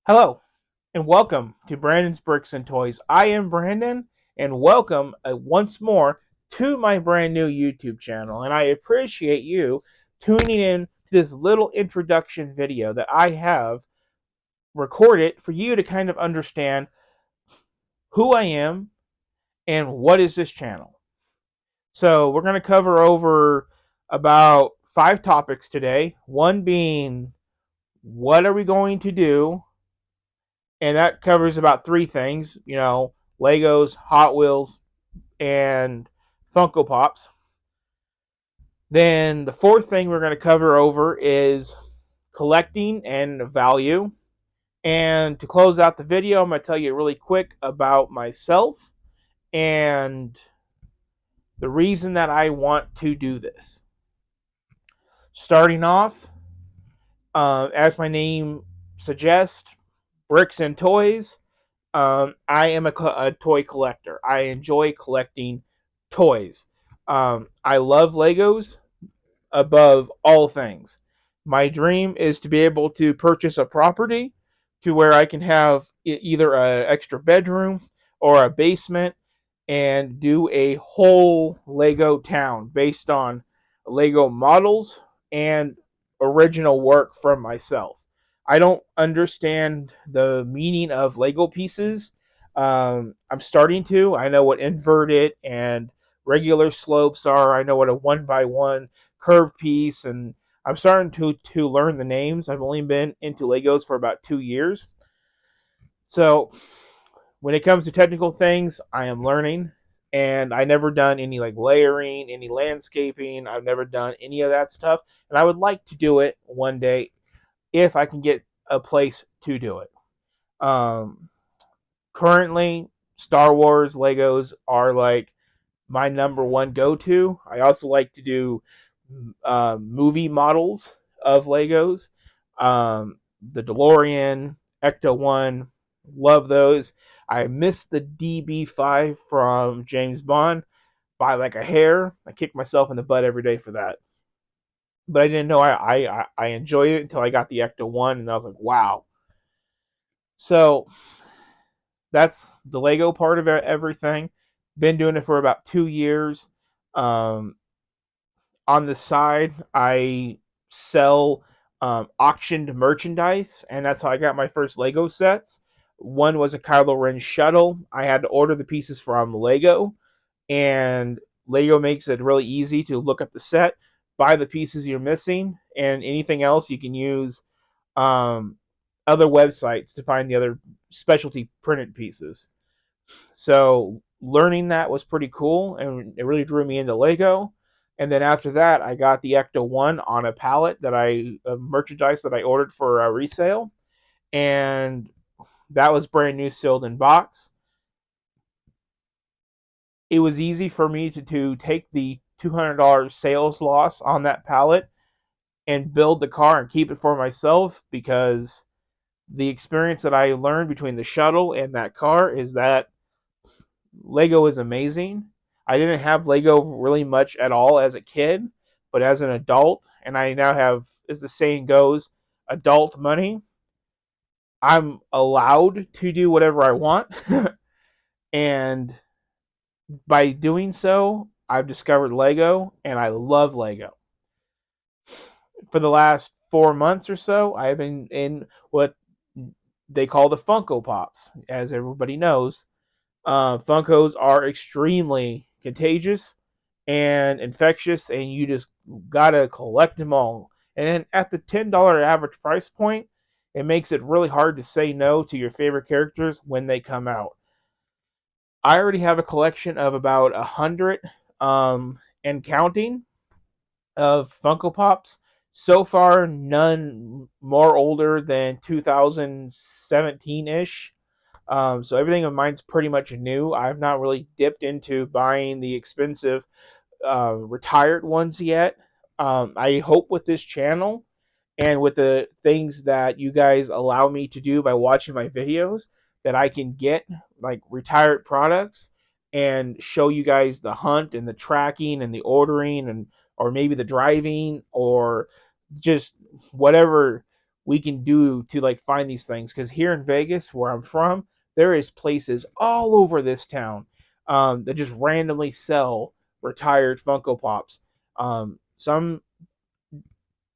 Hello, and welcome to Brandon's Bricks and Toys. I am Brandon, and welcome once more to my brand new YouTube channel. And I appreciate you tuning in to this little introduction video that I have recorded for you to kind of understand who I am and what is this channel. So, we're going to cover over about 5 topics today. One being, what are we going to do, and that covers about 3 things, Legos, Hot Wheels, and Funko Pops. Then the fourth thing we're going to cover over is collecting and value. And to close out the video, I'm going to tell you really quick about myself and the reason that I want to do this. Starting off, as my name suggests, Bricks and Toys. I am a toy collector. I enjoy collecting toys. I love Legos above all things. My dream is to be able to purchase a property to where I can have either an extra bedroom or a basement and do a whole Lego town based on Lego models and original work from myself. I don't understand the meaning of Lego pieces. I'm starting to. I know what inverted and regular slopes are. I know what a one by one curved piece, and I'm starting to learn the names. I've only been into Legos for about 2 years, so when it comes to technical things, I am learning, and I never done any like layering, any landscaping. I've never done any of that stuff, and I would like to do it one day if I can get a place to do it. Um, Currently, Star Wars Legos are like my number one go to. I also like to do movie models of Legos. The DeLorean, Ecto 1, love those. I missed the DB5 from James Bond by like a hair. I kick myself in the butt every day for that. But I didn't know I enjoyed it until I got the Ecto 1, and I was like, wow. So that's the Lego part of everything. Been doing it for about 2 years. Um, on the side, I sell auctioned merchandise, and that's how I got my first Lego sets. One was a Kylo Ren shuttle. I had to order the pieces from Lego, and Lego makes it really easy to look up the set, buy the pieces you're missing, and anything else you can use um, other websites to find the other specialty printed pieces. So learning that was pretty cool, and it really drew me into Lego. And then after that, I got the Ecto One on a pallet that merchandise that I ordered for a resale, and that was brand new, sealed in box. It was easy for me to take the $200 sales loss on that pallet and build the car and keep it for myself, because the experience that I learned between the shuttle and that car is that Lego is amazing. I didn't have Lego really much at all as a kid, but as an adult, and I now have, as the saying goes, adult money, I'm allowed to do whatever I want. And by doing so, I've discovered Lego, and I love Lego. For the last 4 months or so, I've been in what they call the Funko Pops. As everybody knows, Funkos are extremely contagious and infectious, and you just gotta collect them all. And then at the $10 average price point, it makes it really hard to say no to your favorite characters when they come out. I already have a collection of about 100 and counting of Funko Pops. So far, none more older than 2017 ish. So everything of mine's pretty much new. I've not really dipped into buying the expensive retired ones yet. I hope with this channel and with the things that you guys allow me to do by watching my videos, that I can get like retired products and show you guys the hunt and the tracking and the ordering, and or maybe the driving, or just whatever we can do to like find these things. Because here in Vegas, where I'm from, there is places all over this town that just randomly sell retired Funko Pops. Some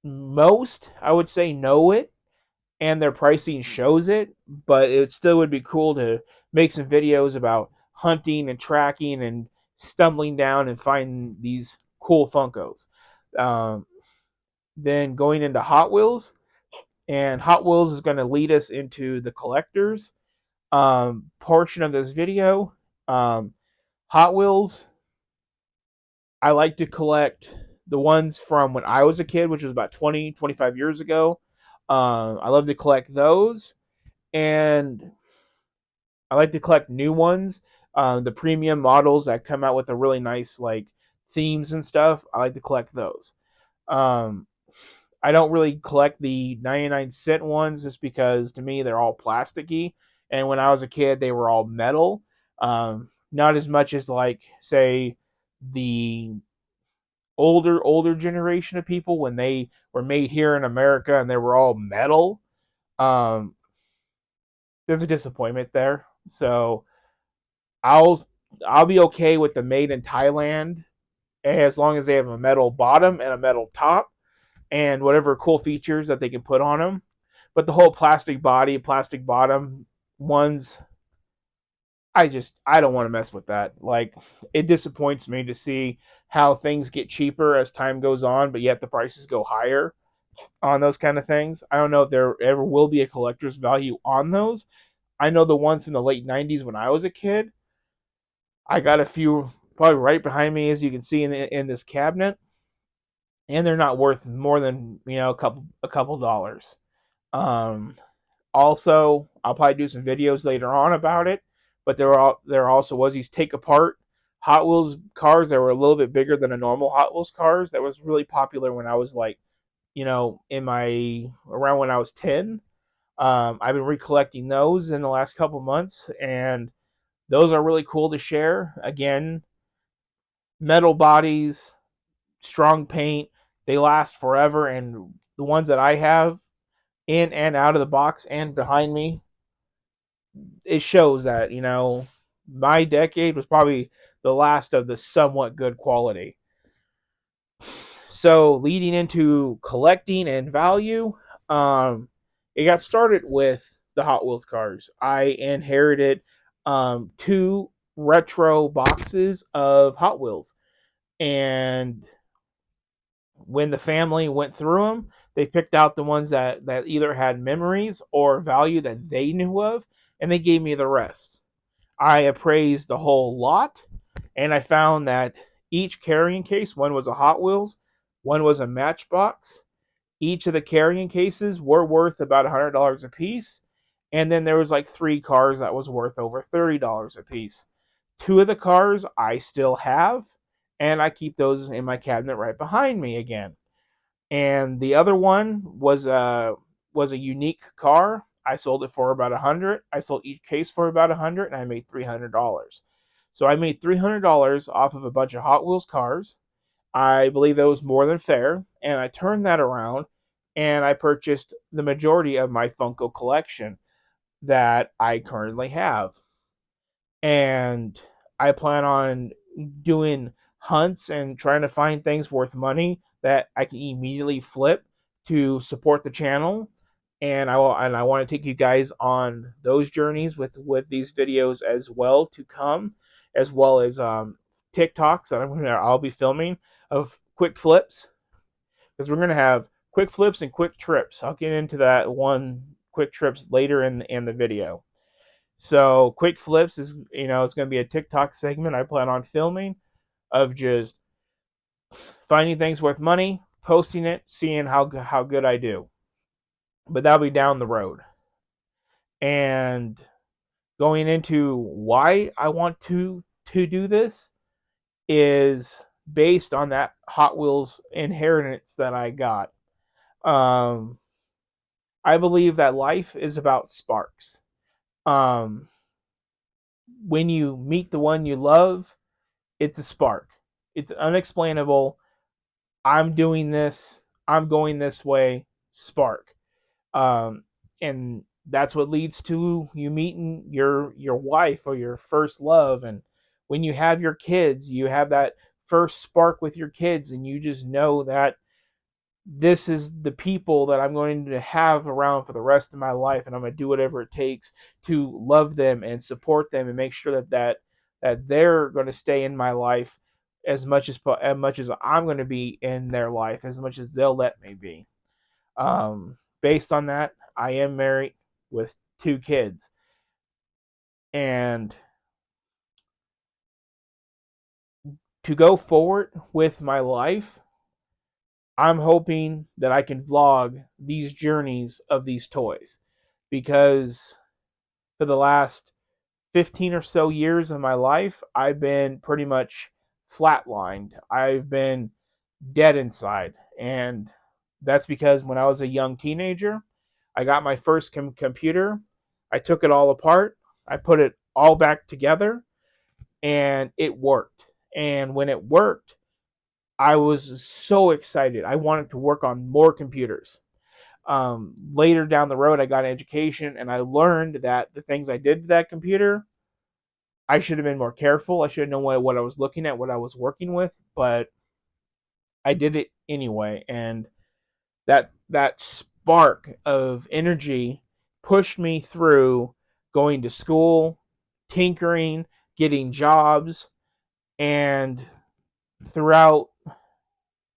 most I would say know it, and their pricing shows it, but it still would be cool to make some videos about hunting and tracking and stumbling down and finding these cool Funkos. Um, then going into Hot Wheels, and Hot Wheels is going to lead us into the collectors portion of this video. Um, Hot Wheels, I like to collect the ones from when I was a kid, which was about 20, 25 years ago. I love to collect those. And I like to collect new ones, the premium models that come out with a really nice like themes and stuff. I like to collect those. Um, I don't really collect the 99-cent ones just because to me they're all plasticky, and when I was a kid they were all metal. Not as much as like say the older generation of people when they were made here in America and they were all metal. Um, there's a disappointment there. So I'll I'll be okay with the made in Thailand as long as they have a metal bottom and a metal top and whatever cool features that they can put on them. But the whole plastic body, plastic bottom ones, I don't want to mess with that. Like it disappoints me to see how things get cheaper as time goes on, but yet the prices go higher on those kind of things. I don't know if there ever will be a collector's value on those. I know the ones from the late 90s when I was a kid, I got a few probably right behind me, as you can see in this cabinet, and they're not worth more than a couple dollars. Um, Also, I'll probably do some videos later on about it, but there also was these take apart Hot Wheels cars that were a little bit bigger than a normal Hot Wheels cars. That was really popular when I was like, in my around when I was 10. I've been recollecting those in the last couple months, and those are really cool to share. Again, metal bodies, strong paint, they last forever. And the ones that I have in and out of the box and behind me, it shows that, my decade was probably the last of the somewhat good quality. So, leading into collecting and value, it got started with the Hot Wheels cars. I inherited two retro boxes of Hot Wheels, and when the family went through them, they picked out the ones that either had memories or value that they knew of, and they gave me the rest. I appraised the whole lot, and I found that each carrying case, one was a Hot Wheels, one was a Matchbox. Each of the carrying cases were worth about $100 a piece, and then there was like three cars that was worth over $30 a piece. Two of the cars I still have, and I keep those in my cabinet right behind me again. And the other one was a unique car. I sold it for about 100. I sold each case for about 100, and I made $300. So I made $300 off of a bunch of Hot Wheels cars. I believe that was more than fair, and I turned that around and I purchased the majority of my Funko collection that I currently have. And I plan on doing hunts and trying to find things worth money that I can immediately flip to support the channel. And I want to take you guys on those journeys with these videos as well to come, as well as TikToks that I'll be filming of quick flips, because we're gonna have quick flips and quick trips. I'll get into that one quick trips later in the video. So quick flips is it's going to be a TikTok segment I plan on filming of just finding things worth money, posting it, seeing how good I do. But that'll be down the road. And going into why I want to do this is based on that Hot Wheels inheritance that I got. Um, I believe that life is about sparks. Um, when you meet the one you love, it's a spark. It's unexplainable. I'm doing this. I'm going this way. Spark. um, and that's what leads to you meeting your wife or your first love. And when you have your kids, you have that first spark with your kids, and you just know that this is the people that I'm going to have around for the rest of my life, and I'm going to do whatever it takes to love them and support them and make sure that they're going to stay in my life as much as I'm going to be in their life, as much as they'll let me be. Based on that, I am married with 2 kids, and to go forward with my life, I'm hoping that I can vlog these journeys of these toys, because for the last 15 or so years of my life, I've been pretty much flatlined. I've been dead inside. And that's because when I was a young teenager, I got my first computer. I took it all apart. I put it all back together, and it worked. And when it worked, I was so excited. I wanted to work on more computers. Later down the road, I got an education, and I learned that the things I did to that computer, I should have been more careful. I should have known what I was looking at, what I was working with, but I did it anyway. And that spark of energy pushed me through going to school, tinkering, getting jobs, and throughout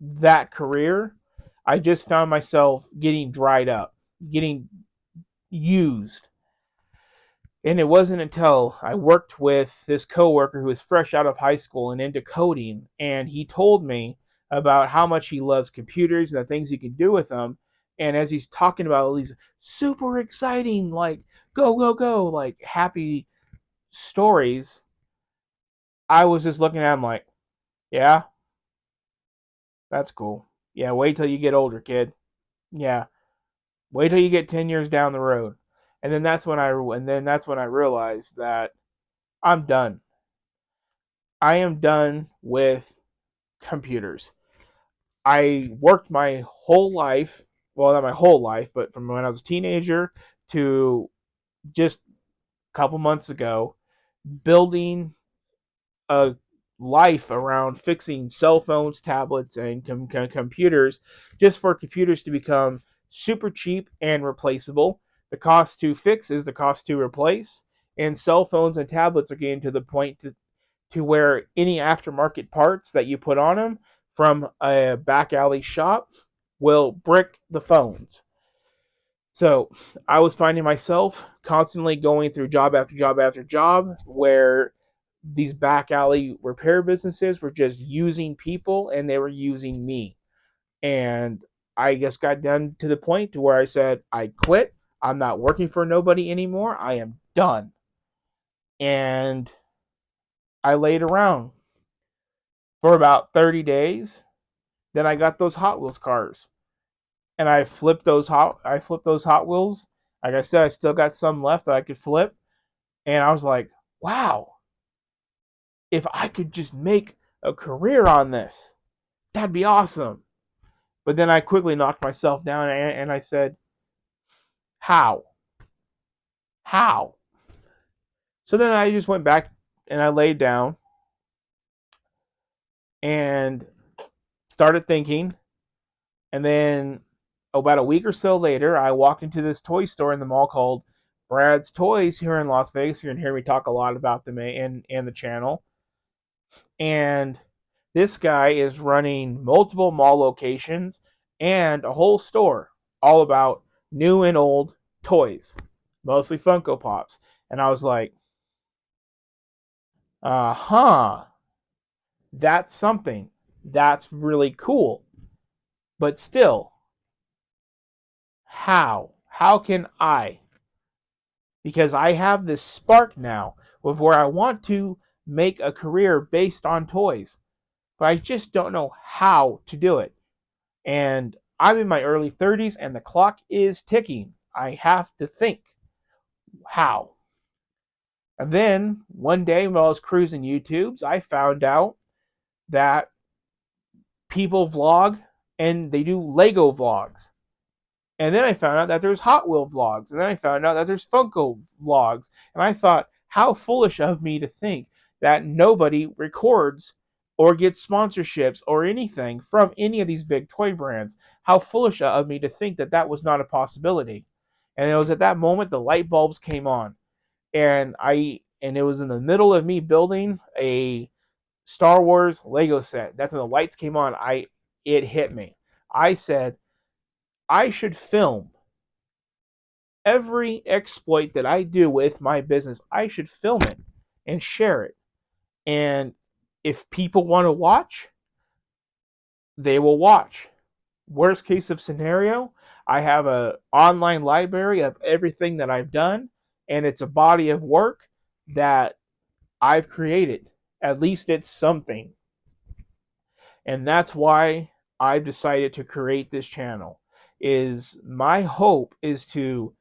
that career, I just found myself getting dried up, getting used. And it wasn't until I worked with this coworker who was fresh out of high school and into coding, and he told me about how much he loves computers and the things he can do with them. And as he's talking about all these super exciting, like go go go, like happy stories, I was just looking at him like, yeah, that's cool. Yeah, wait till you get older, kid. Yeah, wait till you get 10 years down the road. And then that's when I realized that I'm done. I am done with computers. I worked my whole life, well, not my whole life, but from when I was a teenager to just a couple months ago, building a life around fixing cell phones, tablets, and computers, just for computers to become super cheap and replaceable. The cost to fix is the cost to replace, and cell phones and tablets are getting to the point to where any aftermarket parts that you put on them from a back alley shop will brick the phones. So I was finding myself constantly going through job after job after job where these back alley repair businesses were just using people and they were using me. And I just got done to the point to where I said, I quit. I'm not working for nobody anymore. I am done. And I laid around for about 30 days. Then I got those Hot Wheels cars, and I flipped those Hot Wheels. Like I said, I still got some left that I could flip, and I was like, wow, if I could just make a career on this, that'd be awesome. But then I quickly knocked myself down, and I said, how? How? So then I just went back and I laid down and started thinking. And then about a week or so later, I walked into this toy store in the mall called Brad's Toys here in Las Vegas. You're going to hear me talk a lot about them in the channel. And this guy is running multiple mall locations and a whole store all about new and old toys, mostly Funko Pops. And I was like, huh, that's something. That's really cool. But still, how? How can I? Because I have this spark now of where I want to make a career based on toys, but I just don't know how to do it. And I'm in my early 30s and the clock is ticking. I have to think how. And then one day while I was cruising YouTube's, I found out that people vlog and they do Lego vlogs. And then I found out that there's Hot Wheel vlogs. And then I found out that there's Funko vlogs. And I thought, how foolish of me to think that nobody records or gets sponsorships or anything from any of these big toy brands. How foolish of me to think that that was not a possibility. And it was at that moment the light bulbs came on. And it was in the middle of me building a Star Wars Lego set. That's when the lights came on. It hit me. I said, I should film every exploit that I do with my business. I should film it and share it. And if people want to watch, they will watch. Worst case of scenario, I have an online library of everything that I've done, and it's a body of work that I've created. At least it's something. And that's why I've decided to create this channel. Is my hope is to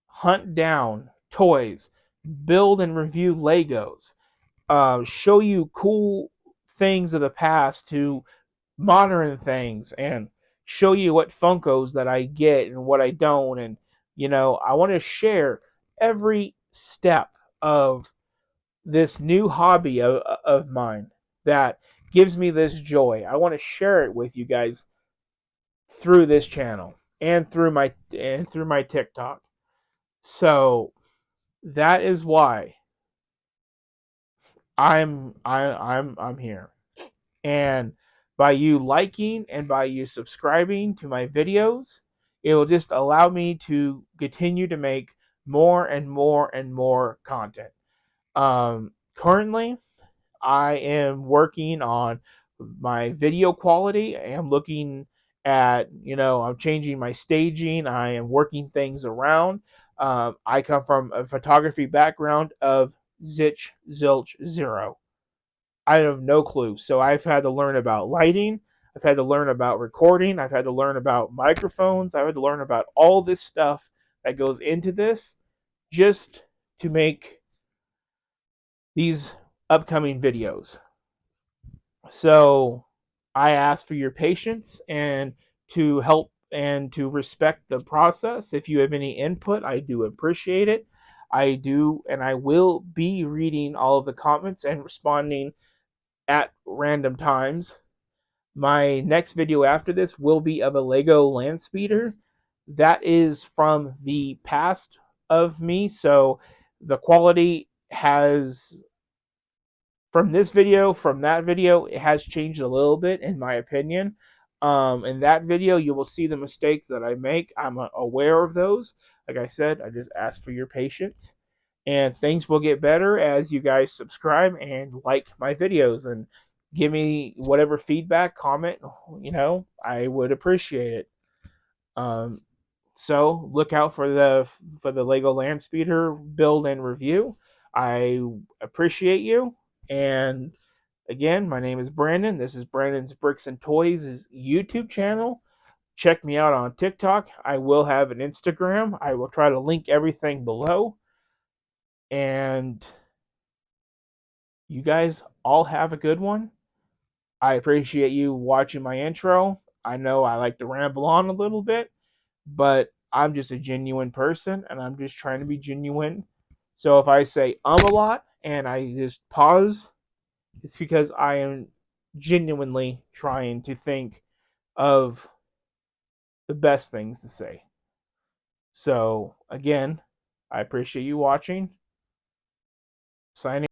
hunt down toys, build and review Legos, show you cool things of the past to modern things, and show you what Funkos that I get and what I don't. And, I want to share every step of this new hobby of mine that gives me this joy. I want to share it with you guys through this channel and through my TikTok. So that is why I'm here. And by you liking and by you subscribing to my videos, it will just allow me to continue to make more and more and more content. Currently, I am working on my video quality. I am looking at, I'm changing my staging. I am working things around. I come from a photography background of zilch, zilch, zero. I have no clue. So I've had to learn about lighting. I've had to learn about recording. I've had to learn about microphones. I've had to learn about all this stuff that goes into this just to make these upcoming videos. So I ask for your patience and to help and to respect the process. If you have any input, I do appreciate it. I do, and I will be reading all of the comments and responding at random times. My next video after this will be of a Lego land speeder. That is from the past of me, so the quality has from this video, from that video, it has changed a little bit, in my opinion. In that video, you will see the mistakes that I make. I'm aware of those. Like I said, I just ask for your patience. And things will get better as you guys subscribe and like my videos and give me whatever feedback, comment, I would appreciate it. Um, so look out for the Lego Land Speeder build and review. I appreciate you. And again, my name is Brandon. This is Brandon's Bricks and Toys YouTube channel. Check me out on TikTok. I will have an Instagram. I will try to link everything below. And you guys all have a good one. I appreciate you watching my intro. I know I like to ramble on a little bit, but I'm just a genuine person and I'm just trying to be genuine. So if I say a lot and I just pause, it's because I am genuinely trying to think of the best things to say. So again, I appreciate you watching. Signing